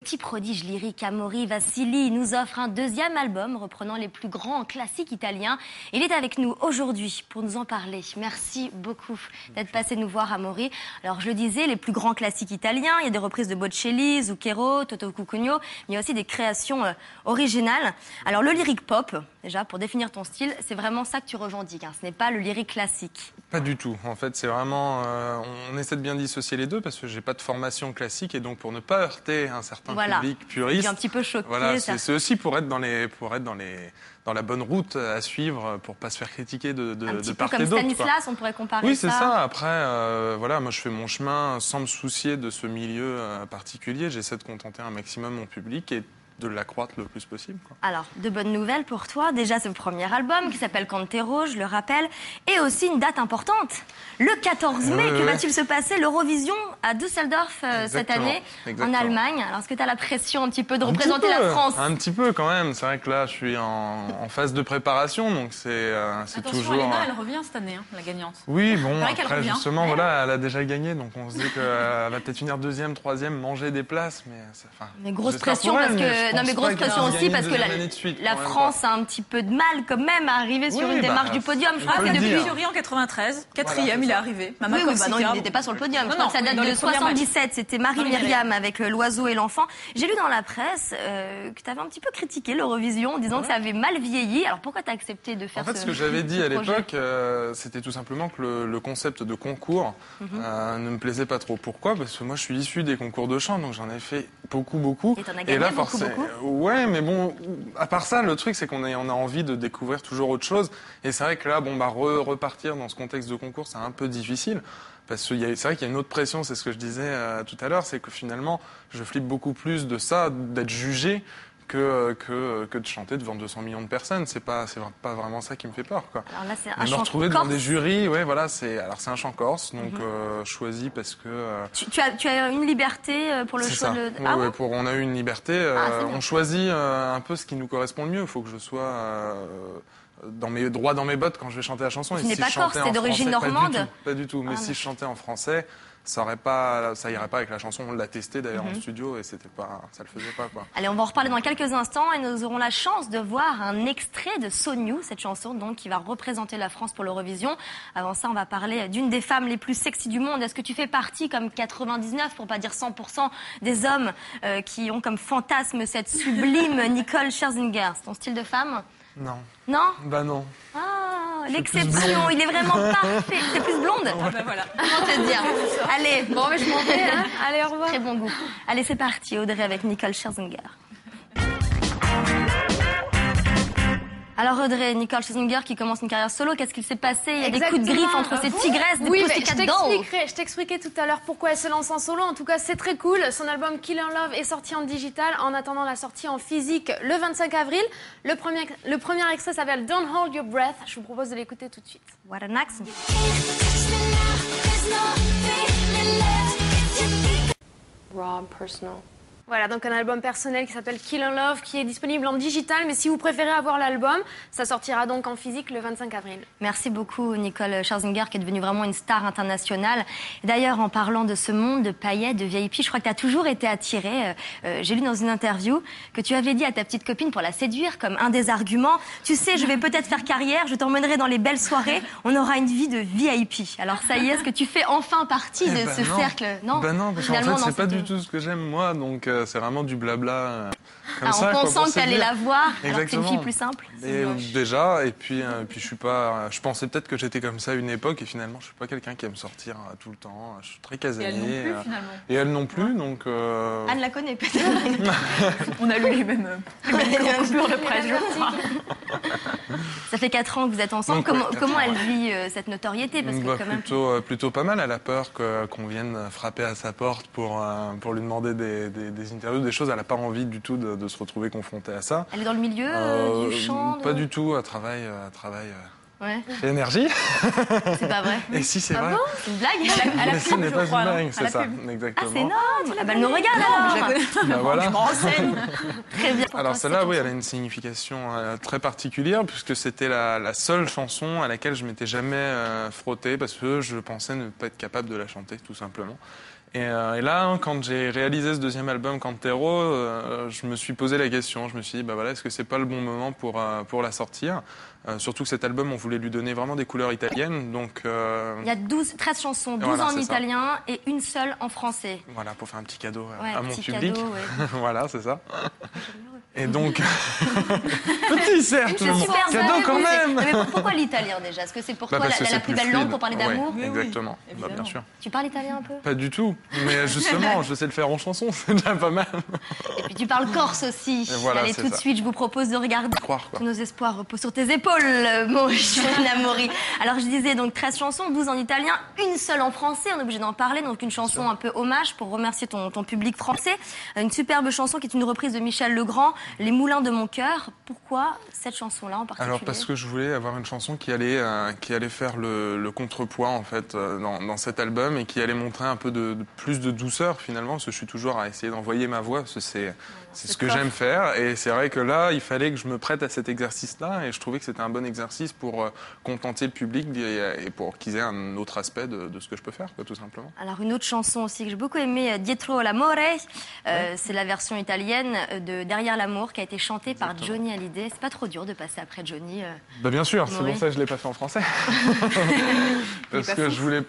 Petit prodige lyrique Amaury Vassili nous offre un deuxième album reprenant les plus grands classiques italiens. Il est avec nous aujourd'hui pour nous en parler. Merci beaucoup d'être passé nous voir, Amaury. Alors je le disais, les plus grands classiques italiens, il y a des reprises de Bocelli, Zucchero, Toto Cutugno, mais il y a aussi des créations originales. Alors le lyrique pop, déjà pour définir ton style, c'est vraiment ça que tu revendiques, hein. Ce n'est pas le lyrique classique. Pas du tout. En fait, c'est vraiment... on essaie de bien dissocier les deux parce que j'ai pas de formation classique et donc pour ne pas heurter un certain public puriste... J'ai un petit peu choqué. Voilà, c'est aussi pour être dans la bonne route à suivre, pour pas se faire critiquer de part et d'autre. Un petit peu comme Stanislas, on pourrait comparer ça. Oui, c'est ça. Après, voilà, moi je fais mon chemin sans me soucier de ce milieu particulier. J'essaie de contenter un maximum mon public et de l'accroître le plus possible, quoi. Alors, de bonnes nouvelles pour toi. Déjà, c'est le premier album qui s'appelle Cantero, je le rappelle. Et aussi une date importante. Le 14 mai, que va-t-il se passer? L'Eurovision à Düsseldorf cette année, en Allemagne. Alors, est-ce que tu as la pression un petit peu de représenter la France? Un petit peu quand même. C'est vrai que là, je suis en phase de préparation, donc c'est toujours... Alena, elle revient cette année, hein, la gagnante. Oui, bon, après, justement, voilà, elle a déjà gagné, donc on se dit qu'elle va peut-être finir deuxième, troisième, manger des places, mais grosse pression parce que... Non, mais grosse pression aussi parce que la France a un petit peu de mal quand même à arriver sur une démarche du podium. Je crois que depuis jury en 93, quatrième, il est arrivé. Non, il n'était pas sur le podium. Je crois que ça date de 77. C'était Marie-Myriam avec L'Oiseau et l'Enfant. J'ai lu dans la presse que tu avais un petit peu critiqué l'Eurovision en disant que ça avait mal vieilli. Alors pourquoi tu as accepté de faire ça? En fait, ce que j'avais dit à l'époque, c'était tout simplement que le concept de concours ne me plaisait pas trop. Pourquoi? Parce que moi, je suis issu des concours de chant, donc j'en ai fait beaucoup. Et t'en as gagné beaucoup. Ouais, mais bon, à part ça, le truc, c'est qu'on a envie de découvrir toujours autre chose. Et c'est vrai que là, repartir dans ce contexte de concours, c'est un peu difficile. Parce que c'est vrai qu'il y a une autre pression, c'est ce que je disais tout à l'heure, c'est que finalement, je flippe beaucoup plus de ça, d'être jugé, que de chanter devant 200 millions de personnes. C'est pas vraiment ça qui me fait peur, quoi. Alors là, c'est un chant me retrouver devant corse. des jurys, ouais, voilà, c'est un chant corse, donc choisi parce que... Tu as une liberté pour le choix de... On a eu une liberté. On choisit un peu ce qui nous correspond le mieux. Il faut que je sois dans mes bottes quand je vais chanter la chanson. Tu n'es pas corse, t'es d'origine normande? Pas du tout. Mais si je chantais en français... ça irait pas avec la chanson. On l'a testé d'ailleurs en studio et ça le faisait pas, quoi. Allez, on va en reparler dans quelques instants et nous aurons la chance de voir un extrait de So New, cette chanson donc qui va représenter la France pour l'Eurovision. Avant ça, on va parler d'une des femmes les plus sexy du monde. Est-ce que tu fais partie, comme 99, pour pas dire 100% des hommes qui ont comme fantasme cette sublime Nicole Scherzinger? C'est ton style de femme? Non. Non? Bah non. Ah, l'exception, il est vraiment parfait. T'es plus blonde? Ben voilà. Comment te dire? Allez, Bon, mais je m'en vais, hein. Allez, au revoir. très bon goût. Allez, c'est parti, Audrey avec Nicole Scherzinger. Alors Audrey, Nicole Scherzinger qui commence une carrière solo, qu'est-ce qu'il s'est passé? Il y a des coups de griffe entre ces tigresses, des Pussycat Dolls. Je t'expliquerai tout à l'heure pourquoi elle se lance en solo. En tout cas, c'est très cool. Son album Killer Love est sorti en digital en attendant la sortie en physique le 25 avril. Le premier extrait s'appelle Don't Hold Your Breath. Je vous propose de l'écouter tout de suite. What an accent. Raw, personal. Voilà, donc un album personnel qui s'appelle Killer Love, qui est disponible en digital, mais si vous préférez avoir l'album, ça sortira donc en physique le 25 avril. Merci beaucoup Nicole Scherzinger qui est devenue vraiment une star internationale. D'ailleurs, en parlant de ce monde de paillettes, de VIP, je crois que tu as toujours été attirée. J'ai lu dans une interview que tu avais dit à ta petite copine pour la séduire comme un des arguments, tu sais, je vais peut-être faire carrière, je t'emmènerai dans les belles soirées, on aura une vie de VIP. Alors ça y est, est-ce que tu fais enfin partie de ce cercle? Non, non, parce qu'en fait, c'est pas du tout ce que j'aime moi, donc c'est vraiment du blabla comme ça. En pensant que tu allais la voir, alors que c'est une fille plus simple. Et déjà, et puis je pensais peut-être que j'étais comme ça à une époque, et finalement, je suis pas quelqu'un qui aime sortir tout le temps. Je suis très casanier. Et elle non plus, finalement. Et elle non plus, donc... Anne la connaît peut-être. On a lu les mêmes coupures de presse, je crois. Ça fait 4 ans que vous êtes ensemble. Donc, comment elle vit cette notoriété? Parce que quand même... plutôt pas mal. Elle a peur qu'on vienne frapper à sa porte pour lui demander des interviews, des choses. Elle n'a pas envie du tout de se retrouver confrontée à ça. Elle est dans le milieu du chant? Pas du tout. Elle travaille chez Énergie. C'est pas vrai. Et si, c'est vrai. Bon, c'est une blague? Mais ce n'est pas une blague, c'est ça, exactement. Ah, c'est énorme. Elle nous regarde alors. Bah, voilà. Je me renseigne. Très bien. Alors celle-là, oui, elle a une signification très particulière puisque c'était la seule chanson à laquelle je m'étais jamais frotté parce que je pensais ne pas être capable de la chanter, tout simplement. Et là, hein, quand j'ai réalisé ce deuxième album, Cantero, je me suis posé la question. Je me suis dit, bah voilà, est-ce que c'est pas le bon moment pour la sortir? Surtout que cet album, on voulait lui donner vraiment des couleurs italiennes. Donc, il y a 13 chansons, 12 voilà, en italien et une seule en français. Voilà, pour faire un petit cadeau Ouais, à mon petit public. cadeau, ouais. Voilà, c'est ça. Et donc, petit certes, C'est super cadeau bien, quand mais même. Mais pourquoi l'italien déjà? Est-ce que c'est pour toi Parce que la c'est plus plus belle langue fluide. pour parler Ouais, d'amour? exactement, bah, bien évidemment. sûr. Tu parles italien un peu? Pas du tout, mais justement, je sais le faire en chanson, c'est déjà pas mal. Et puis tu parles corse aussi. Et voilà, Allez, c'est tout de ça. suite, je vous propose de regarder. Croire, quoi. Tous nos espoirs reposent sur tes épaules, mon jeune Amaury. Alors, je disais donc 13 chansons, 12 en italien, une seule en français. On est obligé d'en parler. Donc, une chanson un peu hommage pour remercier ton public français. Une superbe chanson qui est une reprise de Michel Legrand, Les Moulins de mon cœur. Pourquoi cette chanson-là en particulier? Alors parce que je voulais avoir une chanson qui allait faire le contrepoids en fait dans cet album et qui allait montrer un peu de plus de douceur finalement, parce que je suis toujours à essayer d'envoyer ma voix, parce que c'est ce que j'aime faire, et c'est vrai que là il fallait que je me prête à cet exercice-là, et je trouvais que c'était un bon exercice pour contenter le public et pour qu'ils aient un autre aspect de ce que je peux faire, quoi, tout simplement. Alors une autre chanson aussi que j'ai beaucoup aimée, Dietro l'amore, c'est la version italienne de Derrière l'amour qui a été chantée par Johnny Hallyday. C'est pas trop dur de passer après Johnny? Bah bien sûr, c'est Amaury. pour ça que je l'ai pas fait en français. Parce que je voulais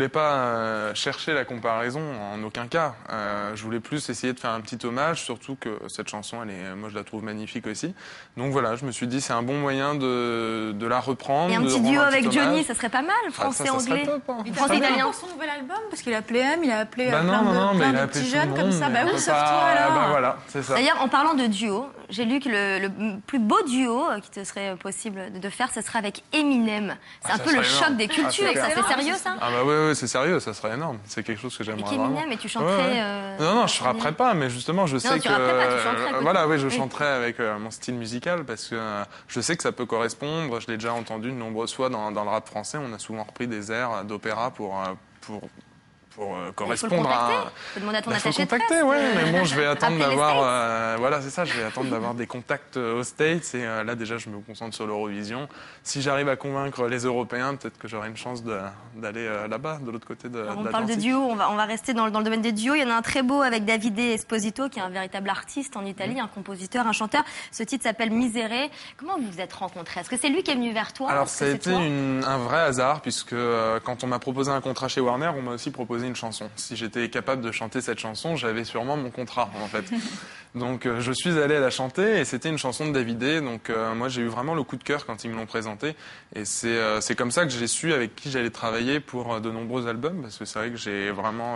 pas chercher la comparaison en aucun cas. Je voulais plus essayer de faire un petit hommage, surtout que cette chanson, moi je la trouve magnifique aussi. Donc voilà, je me suis dit c'est un bon moyen de la reprendre. Et un de petit rendre duo un avec petit hommage. Johnny, ça serait pas mal, Ah, ça serait français-anglais. top, hein. Il Français, t'a italien. pour son nouvel album parce qu'il a appelé M, il a appelé Bah plein non, mais il de a appelé petits tout le jeunes monde, comme ça. mais Bah on oui, peut sauf pas- toi alors. Bah voilà, c'est ça. D'ailleurs, en parlant de duo, j'ai lu que le plus beau duo qui te serait possible de faire, ce serait avec Eminem. C'est Ah, un ça peu le serait choc énorme. des cultures. Ah, c'est Ça, clair. c'est sérieux, ça? Ah bah ouais, c'est sérieux, ça serait énorme. C'est quelque chose que j'aimerais Avec vraiment. Eminem, et tu chanterais... Non, je rapperai pas, mais justement, je sais tu que... rapperais pas, tu chanterais, quoi. voilà, oui, je Oui. chanterais avec mon style musical, parce que je sais que ça peut correspondre. Je l'ai déjà entendu de nombreuses fois dans le rap français. On a souvent repris des airs d'opéra pour correspondre à... Faut demander à ton Bah, faut attaché de contacter, presse. ouais, mais bon, je vais attendre Appeler les d'avoir, voilà, c'est ça, je vais attendre d'avoir des contacts aux States, et là déjà, je me concentre sur l'Eurovision. Si j'arrive à convaincre les Européens, peut-être que j'aurai une chance d'aller là-bas, de l'autre côté de Alors, on l'Atlantique. parle de duo, on va rester dans le domaine des duos. Il y en a un très beau avec Davide Esposito, qui est un véritable artiste en Italie, un compositeur, un chanteur. Ce titre s'appelle Miserere. Comment vous vous êtes rencontrés? Est-ce que c'est lui qui est venu vers toi? Alors Est-ce ça a que été c'est toi un vrai hasard, puisque quand on m'a proposé un contrat chez Warner, on m'a aussi proposé une chanson. Si j'étais capable de chanter cette chanson, j'avais sûrement mon contrat en fait. Donc je suis allé la chanter, et c'était une chanson de Davidé. Donc moi j'ai eu vraiment le coup de cœur quand ils me l'ont présentée, et c'est comme ça que j'ai su avec qui j'allais travailler pour de nombreux albums, parce que c'est vrai que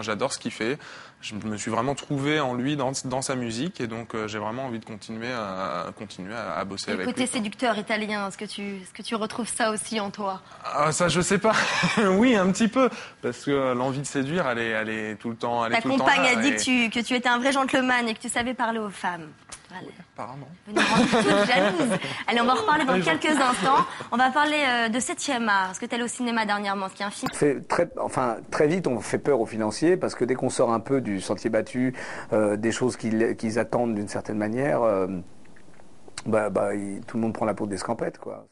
j'adore ce qu'il fait. Je me suis vraiment trouvé en lui dans sa musique, et donc j'ai vraiment envie de continuer à bosser Le avec côté lui. séducteur italien, est-ce que tu retrouves ça aussi en toi? Ah, ça, je sais pas. Oui, un petit peu. Parce que l'envie de séduire, elle est tout le temps. Ta compagne là, a dit et- que tu étais un vrai gentleman et que tu savais parler aux femmes. Voilà. Apparemment. Vous nous rendez toutes jalouses. Allez, on va en reparler dans quelques instants. On va parler de 7e art. Est-ce que tu es allé au cinéma dernièrement? Ce qui est un film. Très vite, on fait peur aux financiers, parce que dès qu'on sort un peu du sentier battu, des choses qu'ils attendent d'une certaine manière, tout le monde prend la peau d'escampette, quoi.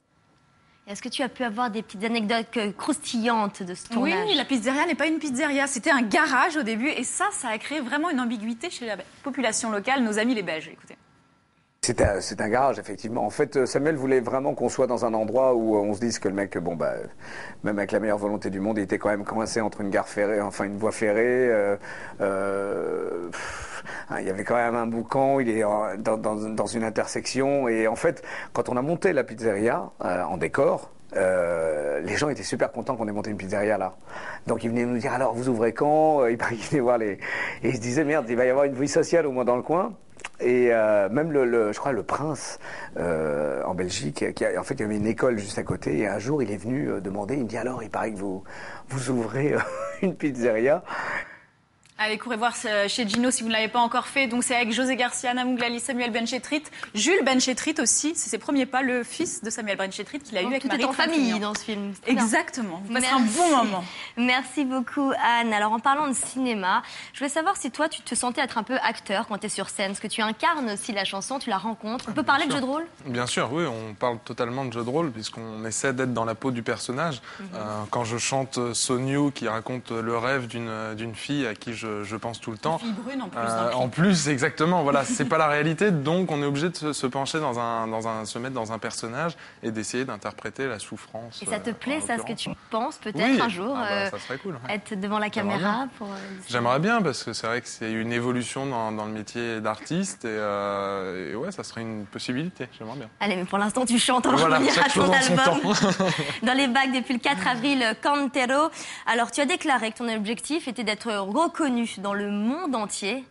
Est-ce que tu as pu avoir des petites anecdotes croustillantes de ce Oui, tournage? la pizzeria n'est pas une pizzeria, c'était un garage au début et ça a créé vraiment une ambiguïté chez la population locale, nos amis les Belges. Écoutez. C'est un garage, effectivement. En fait, Samuel voulait vraiment qu'on soit dans un endroit où on se dise que le mec, même avec la meilleure volonté du monde, il était quand même coincé entre une gare ferrée, enfin une voie ferrée. Il y avait quand même un boucan, il est dans une intersection. Et en fait, quand on a monté la pizzeria en décor, les gens étaient super contents qu'on ait monté une pizzeria là. Donc ils venaient nous dire alors vous ouvrez quand? Ils venaient voir et ils se disaient merde, il va y avoir une vie sociale au moins dans le coin. Et même je crois le prince en Belgique, en fait il y avait une école juste à côté, et un jour il est venu demander, il me dit alors il paraît que vous ouvrez une pizzeria. Allez, courez voir chez Gino si vous ne l'avez pas encore fait. Donc c'est avec José Garcia, Anna Mouglali, Samuel Benchetrit, Jules Benchetrit aussi. C'est ses premiers pas, le fils de Samuel Benchetrit qu'il a eu avec Tout Marie est en famille Trintignant. dans ce film. C'est bien. Exactement. Vous passerez un bon moment. Merci beaucoup, Anne. Alors, en parlant de cinéma, je voulais savoir si toi, tu te sentais être un peu acteur quand tu es sur scène. Parce que tu incarnes aussi la chanson, tu la rencontres. On peut parler de jeu de rôle? Bien sûr, oui, on parle totalement de jeu de rôle puisqu'on essaie d'être dans la peau du personnage. Quand je chante Sonyu qui raconte le rêve d'une fille à qui je pense tout le temps. Fille brune en plus. En plus, exactement, voilà, c'est pas la réalité, donc on est obligé de se pencher se mettre dans un personnage et d'essayer d'interpréter la souffrance. Et ça te plaît, ça, ce que tu penses peut-être Oui. un jour Ça serait cool. Ouais. être devant la caméra pour... J'aimerais bien parce que c'est vrai que c'est une évolution dans le métier d'artiste et ouais, ça serait une possibilité. J'aimerais bien. Allez, mais pour l'instant, tu chantes, on va Voilà, revenir à chaque chose ton en son album. temps. Dans les bacs depuis le 4 avril, Cantero. Alors, tu as déclaré que ton objectif était d'être reconnu dans le monde entier.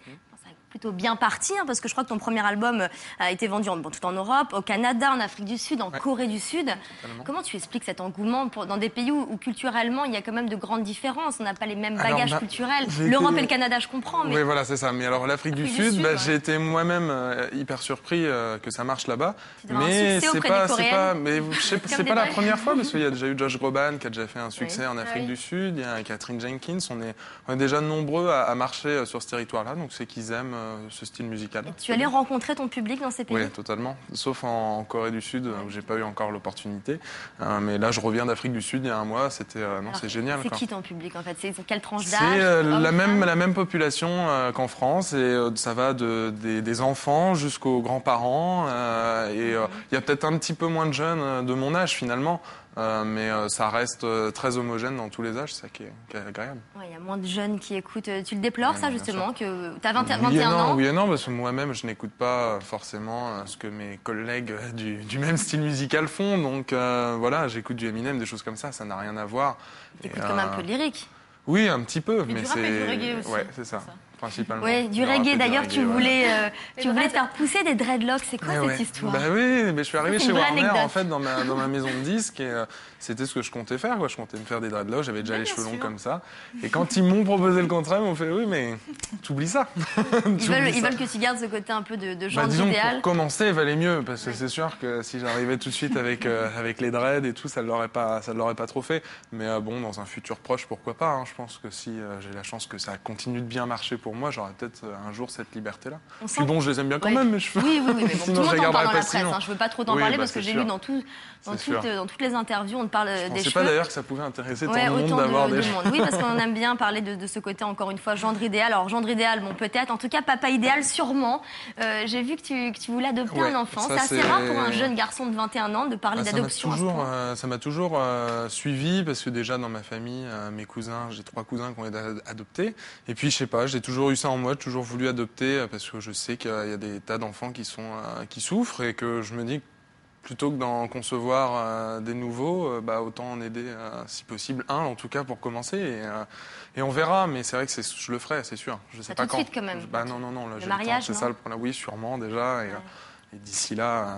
Ça a plutôt bien parti, hein, parce que je crois que ton premier album a été vendu tout en Europe, au Canada, en Afrique du Sud, en Corée du Sud. Totalement. Comment tu expliques cet engouement dans des pays où culturellement, il y a quand même de grandes différences? On n'a pas les mêmes Alors, bagages culturels. j'ai L'Europe été- et le Canada, je comprends, mais... Oui, voilà, c'est ça. Mais alors, l'Afrique du Afrique du Sud, Sud, bah, ouais. j'ai été moi-même hyper surpris que ça marche là-bas. C'est un succès auprès des Coréennes. mais c'est Comme pas la des première fois parce qu'il y a déjà eu Josh Groban qui a déjà fait un succès en Afrique Oui. du Sud. Il y a Catherine Jenkins. On est déjà nombreux à marcher sur ce territoire-là. Donc, c'est qu'ils aiment ce style musical. Tu allais rencontrer ton public dans ces pays? Oui, totalement. Sauf en Corée du Sud où j'ai pas eu encore l'opportunité. Mais là, je reviens d'Afrique du Sud il y a un mois. C'était non, c'est génial. C'est quoi. qui ton public en fait? C'est quelle tranche C'est d'âge? la Hommes, même population qu'en France et ça va des enfants jusqu'aux grands-parents il y a peut-être un petit peu moins de jeunes de mon âge finalement mais ça reste très homogène dans tous les âges, c'est ça qui est agréable. Ouais, il y a moins de jeunes qui écoutent. Tu le déplores ça bien justement que tu as Oui 21 et non, ans? oui et non, parce que moi-même je n'écoute pas forcément ce que mes collègues du même style musical font, donc voilà, j'écoute du Eminem, des choses comme ça n'a rien à voir. T'écoutes comme un peu de lyrique. Oui, un petit peu, mais du rap et c'est du reggae aussi, ouais, c'est ça. Principalement. Ouais, du rap et reggae. D'ailleurs, tu reggae, voulais, Et tu voulais Brad- te faire pousser des dreadlocks. C'est quoi Eh cette ouais. histoire? Bah oui, mais je suis arrivé C'est chez une vraie Warner anecdote. en fait dans ma maison de disques et c'était ce que je comptais faire. Quoi. Je comptais me faire des dreadlocks, j'avais déjà les bien cheveux longs sûr. comme ça. Et quand ils m'ont proposé le contraire, ils m'ont fait oui, mais t'oublies ça. Ils veulent que tu gardes ce côté un peu de genre Disons que idéal. pour commencer, il valait mieux parce que c'est sûr que si j'arrivais tout de suite avec les dreads et tout, ça ne l'aurait pas trop fait. Mais bon, dans un futur proche, pourquoi pas. Hein. Je pense que si j'ai la chance que ça continue de bien marcher pour moi, j'aurai peut-être un jour cette liberté-là. On Puis sent- bon, je les aime bien quand Ouais. même, mes cheveux. Oui, mais bon, tout Sinon, le je monde les en parle garderais dans la pas presse. sinon. Hein. Je veux pas trop t'en Oui, parler bah, parce que c'est j'ai sûr. lu dans C'est sûr. toutes les interviews, on te parle Je des pensais cheveux. pas d'ailleurs que ça pouvait intéresser tant Ouais, de monde autant d'avoir de des monde. Oui, parce qu'on aime bien parler de ce côté, encore une fois, gendre idéal. Alors, gendre idéal, bon, peut-être. En tout cas, papa idéal, sûrement. J'ai vu que tu voulais adopter Ouais, un enfant. ça, C'est assez c'est- rare pour un jeune garçon de 21 ans de parler Ça m'a d'adoption. à ce point. toujours suivi parce que déjà dans ma famille, mes cousins, j'ai 3 cousins qui ont été adoptés. Et puis je sais pas, j'ai toujours eu ça en moi, j'ai toujours voulu adopter parce que je sais qu'il y a des tas d'enfants qui souffrent et que je me dis que plutôt que d'en concevoir des nouveaux, autant en aider si possible un en tout cas pour commencer et on verra. Mais c'est vrai que je le ferai, c'est sûr. Je sais Pas pas tout de quand. suite, quand même. Bah non, là, Le j'ai mariage, temps, c'est non ça le problème. Oui, sûrement déjà. Et d'ici là,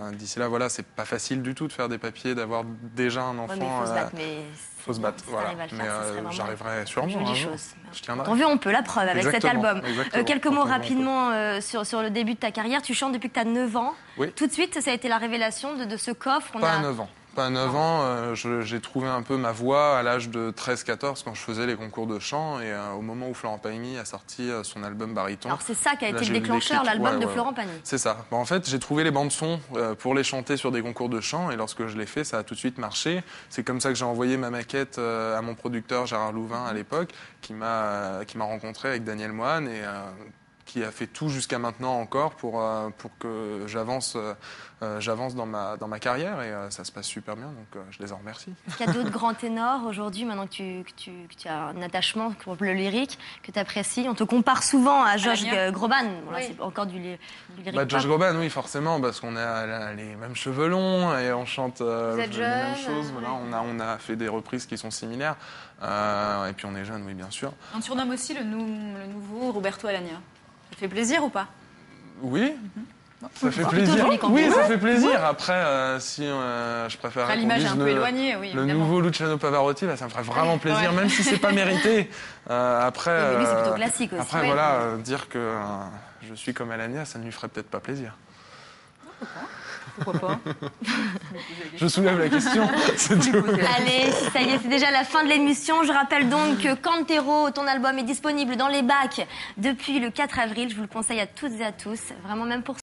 voilà, c'est pas facile du tout de faire des papiers, d'avoir déjà un Ouais, enfant. mais il faut se battre. Mais faut se battre, si voilà. t'arrives à le Mais faire, ce serait vraiment j'arriverai sûrement. une jolie un jour. chose. Je tiendrai. Tant vu, on peut, la preuve avec Exactement, cet album. exactement. Quelques Quand mots on veut, on rapidement sur le début de ta carrière. Tu chantes depuis que tu as 9 ans. Oui. Tout de suite, ça a été la révélation de ce coffre. Pas à 9 ans. Pas à 9 ans, j'ai trouvé un peu ma voix à l'âge de 13-14 quand je faisais les concours de chant et au moment où Florent Pagny a sorti son album Baryton. Alors c'est ça qui a Là, été j'ai le eu le déclencheur, déclic. l'album Ouais, de ouais, Florent ouais. Pagny. C'est ça. En fait, j'ai trouvé les bandes son pour les chanter sur des concours de chant et lorsque je l'ai fait, ça a tout de suite marché. C'est comme ça que j'ai envoyé ma maquette à mon producteur Gérard Louvain à l'époque, qui m'a rencontré avec Daniel Moine et qui a fait tout jusqu'à maintenant encore pour que j'avance dans ma carrière et ça se passe super bien, donc je les en remercie. Est-ce qu'il y a d'autres grands ténors aujourd'hui, maintenant que tu as un attachement pour le lyrique, que tu apprécies? On te compare souvent à Josh Alania. Groban. Bon, là, Oui. c'est encore du lyrique. Josh pop. Groban, oui, forcément, parce qu'on a les mêmes cheveux longs et on chante êtes les jeune, mêmes choses. Voilà, on a fait des reprises qui sont similaires. Et puis on est jeunes, oui, bien sûr. On surnomme aussi le nouveau Roberto Alagna. Ça te fait plaisir ou pas? Oui, Ça fait Plutôt plaisir. joli quand Oui, même. ça fait plaisir. Après, si je préfère Après, qu'on l'image est dise un peu éloignée, oui, le évidemment. nouveau Luciano Pavarotti, bah, ça me ferait vraiment plaisir, Ouais. même si c'est pas mérité. Après, Mais lui, c'est plutôt classique aussi. Après, Ouais. voilà, dire que je suis comme Alania, ça ne lui ferait peut-être pas plaisir. Pourquoi pas? Je soulève la question, c'est tout. Allez, ça y est, c'est déjà la fin de l'émission. Je rappelle donc que Cantero, ton album est disponible dans les bacs depuis le 4 avril. Je vous le conseille à toutes et à tous, vraiment même pour